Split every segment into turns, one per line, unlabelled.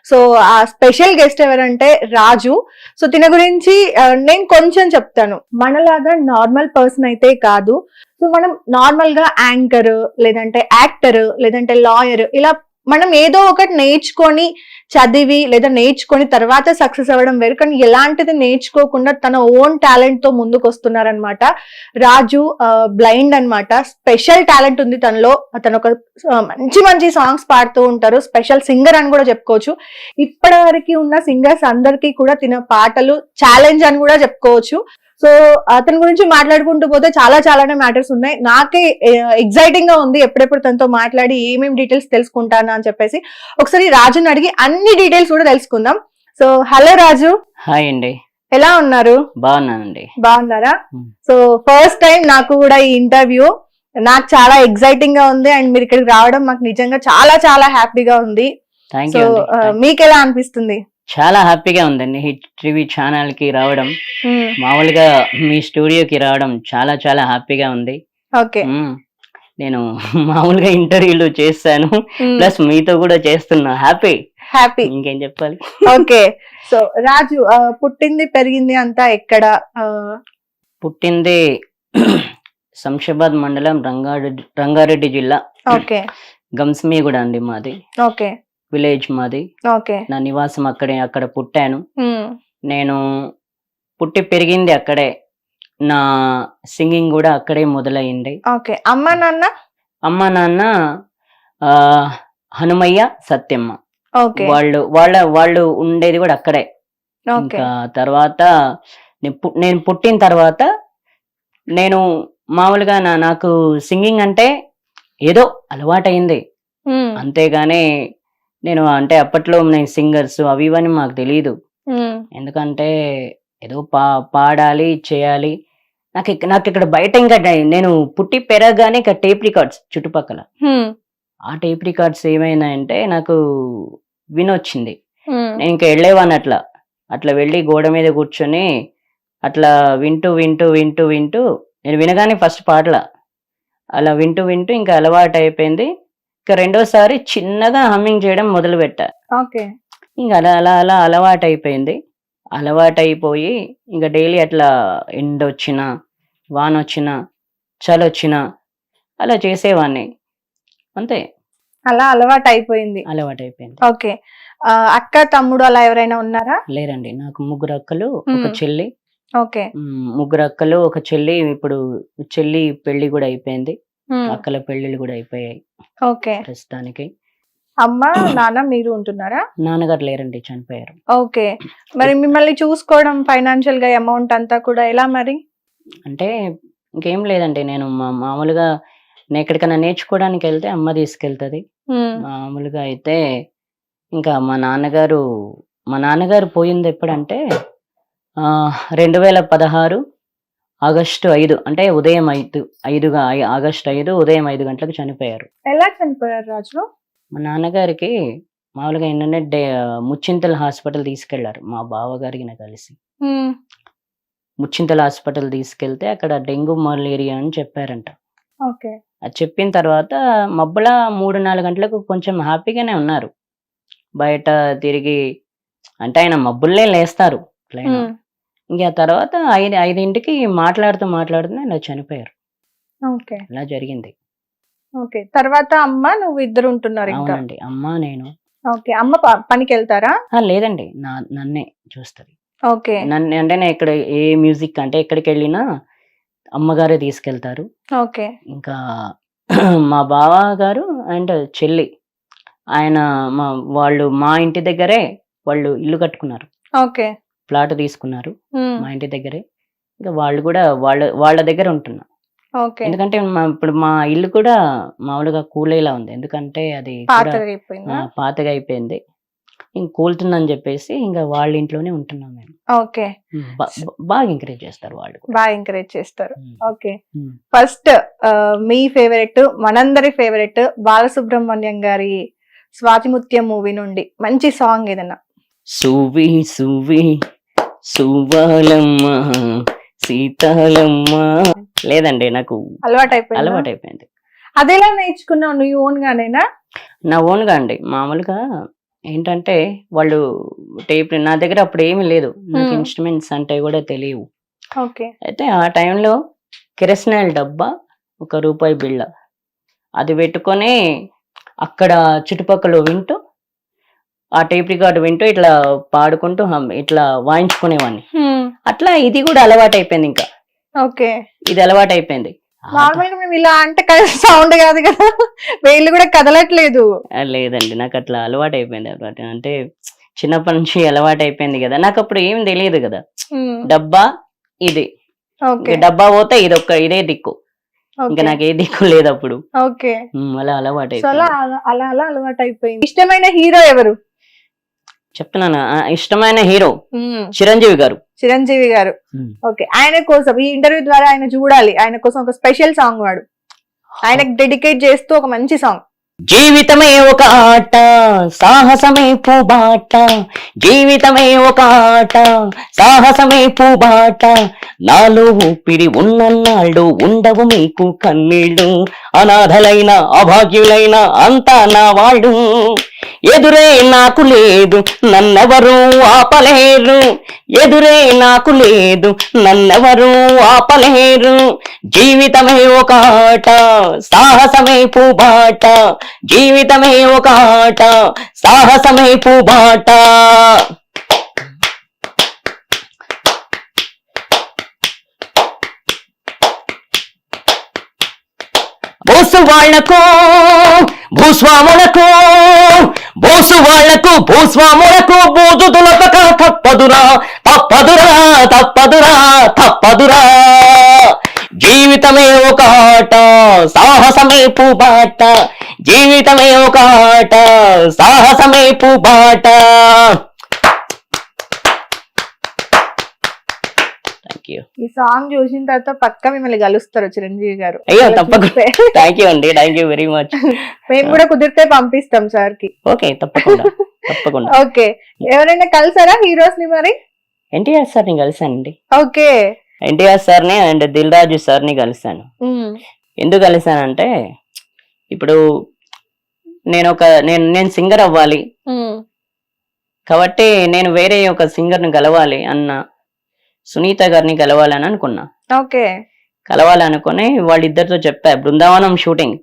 So ఆ special guest ఎవరంటే రాజు. So తిన గురించి నేను కొంచెం చెప్తాను. మనలాగా నార్మల్ పర్సన్ అయితే కాదు. సో మనం నార్మల్ గా యాంకర్, లేదంటే యాక్టర్, లేదంటే లాయర్, ఇలా మనం ఏదో ఒకటి నేర్చుకొని చదివి లేదా నేర్చుకొని తర్వాత సక్సెస్ అవ్వడం వేరు. కానీ ఎలాంటిది నేర్చుకోకుండా తన ఓన్ టాలెంట్ తో ముందుకు వస్తున్నారనమాట. రాజు బ్లైండ్ అన్నమాట. స్పెషల్ టాలెంట్ ఉంది తనలో. తను ఒక మంచి మంచి సాంగ్స్ పాడుతూ ఉంటారు. స్పెషల్ సింగర్ అని కూడా చెప్పుకోవచ్చు. ఇప్పటి వరకు ఉన్న సింగర్స్ అందరికీ కూడా తిన పాటలు ఛాలెంజ్ అని కూడా చెప్పుకోవచ్చు. సో అతని గురించి మాట్లాడుకుంటూ పోతే చాలానే మ్యాటర్స్ ఉన్నాయి. నాకే ఎగ్జైటింగ్ గా ఉంది ఎప్పుడెప్పుడు తనతో మాట్లాడి ఏమేమి డీటెయిల్స్ తెలుసుకుంటానా అని చెప్పేసి. ఒకసారి రాజుని అడిగి అన్ని డీటెయిల్స్ కూడా తెలుసుకుందాం. సో హలో రాజు.
హాయ్ అండి.
ఎలా ఉన్నారు?
బాగున్నానండి.
బాగున్నారా? సో ఫస్ట్ టైం నాకు కూడా ఈ ఇంటర్వ్యూ. నాకు చాలా ఎగ్జైటింగ్ గా ఉంది. అండ్ మీరు ఇక్కడికి రావడం మాకు నిజంగా చాలా హ్యాపీగా ఉంది. సో మీకు ఎలా అనిపిస్తుంది?
చాలా హ్యాపీగా ఉందండి. హిట్ టీవీ ఛానల్ కి రావడం, మామూలుగా మీ స్టూడియోకి రావడం చాలా హ్యాపీగా ఉంది.
ఓకే.
నేను మామూలుగా ఇంటర్వ్యూలు చేస్తాను, ప్లస్ మీతో కూడా చేస్తున్నా. హ్యాపీ ఇంకేం చెప్పాలి.
ఓకే. సో రాజు పుట్టింది పెరిగింది అంతా ఎక్కడ?
పుట్టింది శంషాబాద్ మండలం, రంగారెడ్డి జిల్లా.
ఓకే.
గంస్మీగూడ అండి మాది.
ఓకే.
విలేజ్ మాది.
ఓకే.
నా నివాసం అక్కడ పుట్టాను. నేను పుట్టి పెరిగింది అక్కడే. నా సింగింగ్ కూడా అక్కడే మొదలైంది.
ఓకే. అమ్మ నాన్న
హనుమయ్య, సత్యమ్మ.
ఓకే.
వాళ్ళు ఉండేది కూడా అక్కడే. ఇంకా తర్వాత నేను పుట్టిన తర్వాత నేను మామూలుగా నాకు సింగింగ్ అంటే ఏదో అలవాటైంది, అంతేగాని నేను అంటే అప్పట్లో నేను సింగర్స్ అవి ఇవని మాకు తెలియదు. ఎందుకంటే ఏదో పాడాలి చేయాలి. నాకు ఇక్కడ బయట ఇంకా నేను పుట్టి పెరగగానే ఇక్కడ టేప్ రికార్డ్స్ చుట్టుపక్కల. ఆ టేప్ రికార్డ్స్ ఏమైనాయంటే నాకు వినొచ్చింది. నేను ఇంకా వెళ్ళేవాన్ని అట్లా వెళ్ళి గోడ మీద కూర్చొని అట్లా వింటూ నేను వినగానే ఫస్ట్ పాటల అలా వింటూ ఇంకా అలవాటు అయిపోయింది. ఇంకా రెండోసారి చిన్నగా హమ్మింగ్ చేయడం మొదలు పెట్టా. ఇంకా అలా అలవాటు అయిపోయింది. అలవాటైపోయి ఇంకా డైలీ అట్లా ఎండ వచ్చినా, వాన వచ్చినా, చలి వచ్చినా అలా చేసేవాడిని. అంతే,
అలా అలవాటు అయిపోయింది. ఓకే. అక్క తమ్ముడు అలా ఎవరైనా ఉన్నారా?
లేరండి. నాకు 3 అక్కలు, ఒక చెల్లి.
ఓకే.
3 అక్కలు, ఒక చెల్లి. ఇప్పుడు చెల్లి పెళ్లి కూడా అయిపోయింది, అక్కల పెళ్లిళ్ళు కూడా అయిపోయాయి.
ఓకే.
ప్రస్తుతానికి
అమ్మ నాన్న మీరు ఉంటున్నారా?
నాన్నగారు లేరండి, చనిపోయారు.
ఓకే. మరి మిమ్మల్ని చూసుకోవడం, ఫైనాన్షియల్ గా అమౌంట్ అంతా కూడా ఎలా మరి?
అంటే ఇంకేం లేదండి. నేను మామూలుగా నేను ఎక్కడికైనా నేర్చుకోవడానికి వెళ్తే అమ్మ తీసుకెళ్తుంది. మామూలుగా అయితే ఇంకా మా నాన్నగారు పోయింది ఎప్పుడంటే 2016 ఆగస్టు 5, అంటే ఉదయం 5 ఆగస్టు 5 ఉదయం 5 గంటలకు చనిపోయారు.
ఎలా చనిపోయారు రాజు?
మా నాన్నగారికి మామూలుగా ఏంటంటే ముచ్చింతల హాస్పిటల్ తీసుకెళ్లారు మా బావగారికి కలిసి. ముచ్చింతల హాస్పిటల్ తీసుకెళ్తే అక్కడ డెంగ్యూ మలేరియా అని చెప్పారంట. అది చెప్పిన తర్వాత మబ్బుల 3-4 గంటలకు కొంచెం హ్యాపీగానే ఉన్నారు. బయట తిరిగి అంటే ఆయన మబ్బుల్లే లేస్తారు. ఇంకా తర్వాత 5ంటికి మాట్లాడుతూ ఇలా చనిపోయారు. ఇలా జరిగింది.
ఓకే. తర్వాత అమ్మ నువ్వు ఇద్దరు ఉంటున్నారు?
అవునండి, అమ్మ నేను.
ఓకే. అమ్మ పనికి వెళ్తారా?
లేదండి, నన్నే చూస్తుంది.
ఓకే.
నన్ను అంటే నేను ఇక్కడ ఏ మ్యూజిక్ అంటే ఎక్కడికి వెళ్ళినా అమ్మగారే తీసుకెళ్తారు.
ఓకే.
ఇంకా మా బావ గారు అండ్ చెల్లి, ఆయన వాళ్ళు మా ఇంటి దగ్గరే వాళ్ళు ఇల్లు కట్టుకున్నారు.
ఓకే.
ప్లాట్ తీసుకున్నారు మా ఇంటి దగ్గరే. ఇంకా వాళ్ళు కూడా వాళ్ళ దగ్గర ఉంటున్నా. ఎందుకంటే ఇప్పుడు మా ఇల్లు కూడా మామూలుగా కూలేలా ఉంది. ఎందుకంటే అది పాతగా అయిపోయింది, ఇంక కూలుతుందని చెప్పేసి ఇంకా వాళ్ళ ఇంట్లోనే ఉంటున్నాం మేము.
ఓకే.
బాగా ఎంకరేజ్ చేస్తారు వాళ్ళు.
బాగా ఎంకరేజ్ చేస్తారు. ఓకే. ఫస్ట్ మీ ఫేవరెట్, మనందరి ఫేవరెట్ బాలసుబ్రహ్మణ్యం గారి స్వాతిముత్యం మూవీ నుండి మంచి సాంగ్ ఏదన్నా?
సువి సువి సువాలమ్మ సీతాలమ్మ. లేదండి, నాకు అలవాటైపోయింది.
అదేలా నేర్చుకున్నావు? నువ్వు ఓన్ గానేనా?
నా ఓన్ గా అండి. మామూలుగా ఏంటంటే వాళ్ళు టేప్, నా దగ్గర అప్పుడు ఏమీ లేదు, నాకు
Hmm.
ఇన్స్ట్రుమెంట్స్ అంటే కూడా తెలియవు.
ఓకే.
అయితే ఆ టైంలో కిరసనాయిల్ డబ్బా, ₹1 బిళ్ళ అది పెట్టుకొని అక్కడ చుట్టుపక్కల వింటూ, ఆ టేప్ రికార్డు వింటూ ఇట్లా పాడుకుంటూ ఇట్లా వాయించుకునేవాడిని. అట్లా ఇది కూడా అలవాటు అయిపోయింది. ఇంకా
ఓకే.
ఇది అలవాటు అయిపోయింది.
నార్మల్ గా మేము ఇలా అంటే సౌండ్ కాదు కదా, వేళ్ళు కూడా కదలట్లేదు.
లేదండి, నాకు అట్లా అలవాటు అయిపోయింది అన్నమాట. అంటే చిన్నప్పటి నుంచి అలవాటు అయిపోయింది కదా, నాకు అప్పుడు ఏం తెలియదు కదా. డబ్బా ఇది,
ఓకే.
ఇంకా డబ్బా పోతే ఇదే దిక్కు, ఇంకా నాకు ఏ దిక్కు లేదు అప్పుడు.
ఓకే.
అలా అలవాటు
సో
అయిపోయింది.
అలా అలవాటు అయిపోయింది. ఇష్టమైన హీరో ఎవరు?
చెప్తున్నాను, ఇష్టమైన హీరో చిరంజీవి గారు.
చిరంజీవి గారు. ఓకే. ఆయన కోసం ఈ ఇంటర్వ్యూ ద్వారా ఆయన చూడాలి, ఆయన కోసం ఒక స్పెషల్ సాంగ్ వాడు, ఆయనకు డెడికేట్ చేస్తూ ఒక మంచి సాంగ్.
జీవితమే ఒక ఆట, సాహసమే పూబాట, జీవితమే ఒక ఆట, సాహసమే పూబాట, నాలో ఊపిరి ఉన్నన్నాళ్ళు ఉండవు మీకు కన్నీళ్ళు, అనాథలైన అభాగ్యులైన అంతా నా వాళ్ళు, ఎదురే నాకు లేదు నన్నెవరూ ఆపలేరు, ఎదురే నాకు లేదు నన్నెవరూ ఆపలేరు, జీవితమే ఒక ఆట, సాహసమే పూబాట, జీవితమే ఒక ఆట, సాహసమే పూబాట. బోసు వాళ్లకు భూస్వాములకు, బోసు వాళ్లకు భూస్వాములకు బోధు దులపక తప్పదురా, తప్పదురా, తప్పదురా, తప్పదురా, జీవితమే ఒక ఆట, సాహసమే పూబాట, జీవితమే ఒక ఆట, సాహసమే పూబాట.
ఈ సాంగ్ చూసిన తర్వాత పక్కా మిమ్మల్ని కలుస్తారు చిరంజీవి గారు.
అయ్యో తప్పకుండా. థ్యాంక్ యూ అండి, థ్యాంక్ యూ వెరీ మచ్.
మేము కూడా కుదిరితే పంపిస్తాం సార్ కి.
ఓకే, తప్పకుండా తప్పకుండా.
ఓకే. ఎవరైనా కలిసారా హీరోస్ ని మరి?
ఎన్టీఆర్ సార్ ని కలిసానండి.
ఓకే.
ఎన్టీఆర్ సార్ ని అండ్ దిల్ రాజు సార్ ని కలిసాను. ఎందుకు కలిసానంటే, ఇప్పుడు నేను సింగర్ అవ్వాలి కాబట్టి నేను వేరే ఒక సింగర్ ని కలవాలి అన్న, సునీత గారిని కలవాలని అనుకున్నా.
ఓకే.
కలవాలనుకుని వాళ్ళిద్దరితో చెప్పా, బృందావనం షూటింగ్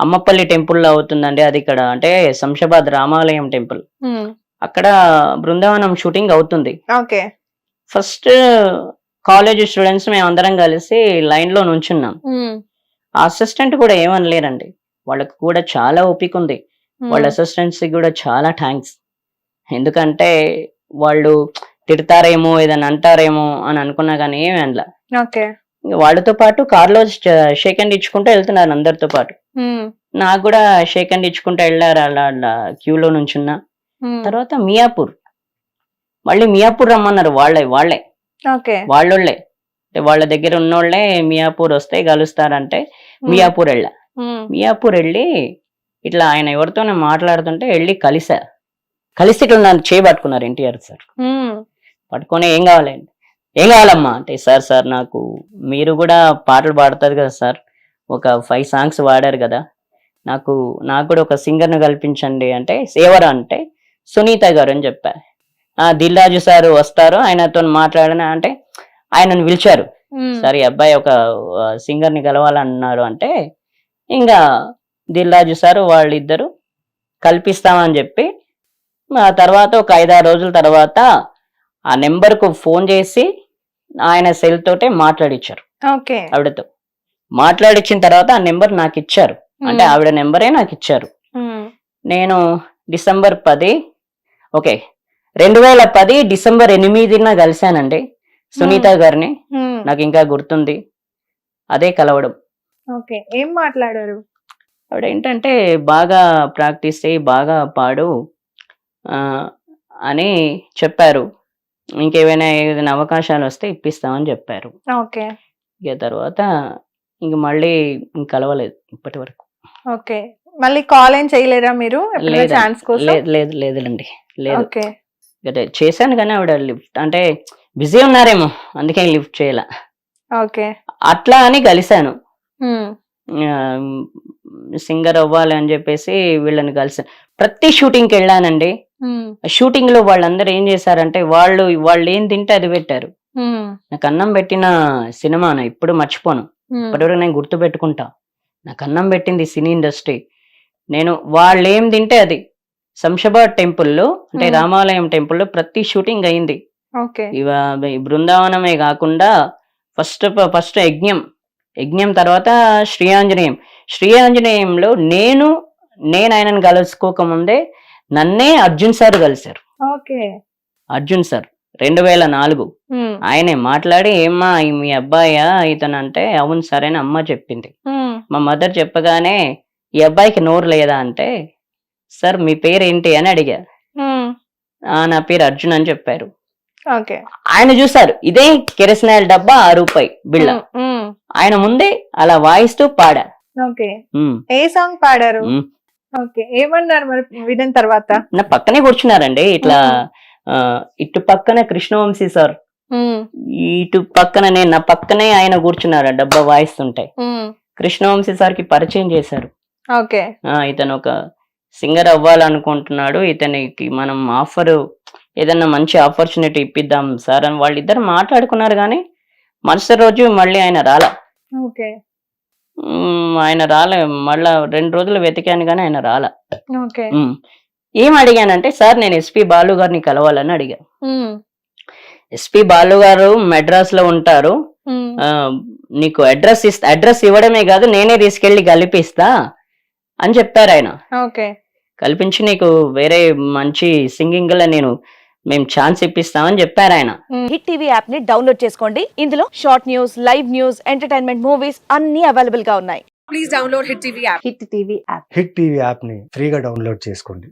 అమ్మపల్లి టెంపుల్ లో అవుతుందండి, అది ఇక్కడ అంటే శంషాబాద్ రామాలయం టెంపుల్, అక్కడ బృందావనం షూటింగ్ అవుతుంది.
ఓకే.
ఫస్ట్ కాలేజ్ స్టూడెంట్స్ మేము అందరం కలిసి లైన్ లో నుంచున్నాం. ఆ అసిస్టెంట్ కూడా ఏమనలేరండి, వాళ్ళకు కూడా చాలా ఓపిక ఉంది, వాళ్ళ అసిస్టెంట్స్ కూడా చాలా థ్యాంక్స్. ఎందుకంటే వాళ్ళు తిడతారేమో ఏదైనా అంటారేమో అని అనుకున్నా కానీ ఏమి అనలా. వాళ్ళతో పాటు కార్లో షేక్ హ్యాండ్ ఇచ్చుకుంటూ వెళ్తున్నారు అందరితో పాటు, నాకు కూడా షేక్ హ్యాండ్ ఇచ్చుకుంటూ వెళ్ళారు. అలా క్యూలో నుంచున్నా. తర్వాత మియాపూర్, మళ్ళీ మియాపూర్ రమ్మన్నారు వాళ్ళే వాళ్ళోళ్ళే, వాళ్ళ దగ్గర ఉన్నోళ్లే మియాపూర్ వస్తే కలుస్తారంటే మియాపూర్ వెళ్ళా. మియాపూర్ వెళ్ళి ఇట్లా ఆయన ఎవరితోనే మాట్లాడుతుంటే వెళ్ళి కలిసి ఇట్లా నన్ను చేయబట్టుకున్నారు ఎన్టీఆర్ సార్. పట్టుకొని ఏం కావాలండి, ఏం కావాలమ్మా అంటే, సార్ నాకు మీరు కూడా పాటలు పాడతారు కదా సార్, ఒక 5 songs వాడారు కదా, నాకు కూడా ఒక సింగర్ను కల్పించండి అంటే, ఎవరు అంటే సునీత గారు అని చెప్పా. దిల్ రాజు సార్ వస్తారు, ఆయనతో మాట్లాడినా అంటే ఆయనను పిలిచారు. సరే అబ్బాయి ఒక సింగర్ ని కలవాలన్నారు అంటే, ఇంకా దిల్ రాజు సార్ వాళ్ళిద్దరు కల్పిస్తామని చెప్పి, ఆ తర్వాత ఒక 5-6 రోజుల తర్వాత ఆ నెంబర్ కు ఫోన్ చేసి ఆయన సెల్ తోటే మాట్లాడిచ్చారు. ఆవిడతో మాట్లాడిచ్చిన తర్వాత ఆ నెంబర్ నాకు ఇచ్చారు, అంటే ఆవిడ నెంబరే నాకు ఇచ్చారు. నేను డిసెంబర్ 2010 డిసెంబర్ 8న కలిశానండి సునీత గారిని. నాకు ఇంకా గుర్తుంది అదే కలవడం.
ఏం మాట్లాడారు?
ఆవిడ ఏంటంటే, బాగా ప్రాక్టీస్ చేయి, బాగా పాడు అని చెప్పారు, ఇంకేమైనా ఏదైనా అవకాశాలు వస్తే ఇప్పిస్తామని చెప్పారు. ఇక తర్వాత ఇంక మళ్ళీ కలవలేదు ఇప్పటి వరకు.
మళ్ళీ కాల్ ఏం చేయలేరా మీరు?
లేదండి, లేదు. చేశాను కానీ ఆవిడ లిఫ్ట్ అంటే బిజీ ఉన్నారేమో, అందుకే లిఫ్ట్ చేయాల. అట్లా అని కలిశాను. సింగర్ అవ్వాలి అని చెప్పేసి వీళ్ళని కలిసాను. ప్రతి షూటింగ్కి వెళ్ళానండి, షూటింగ్ లో వాళ్ళందరూ ఏం చేశారంటే వాళ్ళు ఏం తింటే అది పెట్టారు. నాకు అన్నం పెట్టిన సినిమాను ఇప్పుడు మర్చిపోను, ఇప్పటివరకు నేను గుర్తు పెట్టుకుంటా. నాకు అన్నం పెట్టింది సినీ ఇండస్ట్రీ. నేను వాళ్ళు ఏం తింటే అది. శంషాబాద్ టెంపుల్లో అంటే రామాలయం టెంపుల్లో ప్రతి షూటింగ్ అయింది. ఈ బృందావనమే కాకుండా ఫస్ట్ యజ్ఞం తర్వాత శ్రీయాంజనేయంలో నేను ఆయనను కలుసుకోకముందే నన్నే అర్జున్ సార్ కలిశారు. అర్జున్ సార్ 2004 ఆయనే మాట్లాడి, ఏమ్మా మీ అబ్బాయా ఇతను అంటే, అవును సార్ అని అమ్మ చెప్పింది. మా మదర్ చెప్పగానే, ఈ అబ్బాయికి నోరు లేదా అంటే, సార్ మీ పేరు ఏంటి అని అడిగా. నా పేరు అర్జున్ అని చెప్పారు. ఆయన చూసారు, ఇదే కెరసనాయిల్ డబ్బా 6 రూపాయి బిళ్ళ. ఆయన ముందే అలా వాయిస్తూ పాడా.
ఏ సాంగ్ పాడారు? ఏమన్నారు మరి విన్న తర్వాత?
నా పక్కనే కూర్చున్నారండి. ఇట్లా ఇటు పక్కన కృష్ణవంశీ సార్, ఇటు పక్కన నేను, నా పక్కనే ఆయన కూర్చున్నారు డబ్బా వాయిస్తుంటే. కృష్ణవంశీ సార్ కి పరిచయం చేశారు. ఇతను ఒక సింగర్ అవ్వాలనుకుంటున్నాడు, ఇతనికి మనం ఏదన్నా మంచి ఆపర్చునిటీ ఇప్పిద్దాం సార్ అని వాళ్ళిద్దరు మాట్లాడుకున్నారు. కానీ మరుసటి రోజు మళ్ళీ ఆయన రాలే. మళ్ళా 2 రోజులు వెతికాను కానీ ఆయన రాలే. ఏం అడిగానంటే, సార్ నేను ఎస్పి బాలు గారిని కలవాలని అడిగా. ఎస్పి బాలు గారు మెడ్రాస్ లో ఉంటారు, నీకు అడ్రస్ ఇవ్వడమే కాదు నేనే తీసుకెళ్లి కల్పిస్తా అని చెప్పారు ఆయన. కల్పించి నీకు వేరే మంచి సింగింగ్ లో మేము ఛాన్స్ ఇప్పిస్తామని చెప్పారు ఆయన.
హిట్ టీవీ యాప్ ని డౌన్లోడ్ చేసుకోండి. ఇందులో short news, live news, entertainment movies అన్ని అవైలబుల్ గా ఉన్నాయి. Please download hit TV app.
Hit TV app ని ఫ్రీగా డౌన్లోడ్ చేసుకోండి.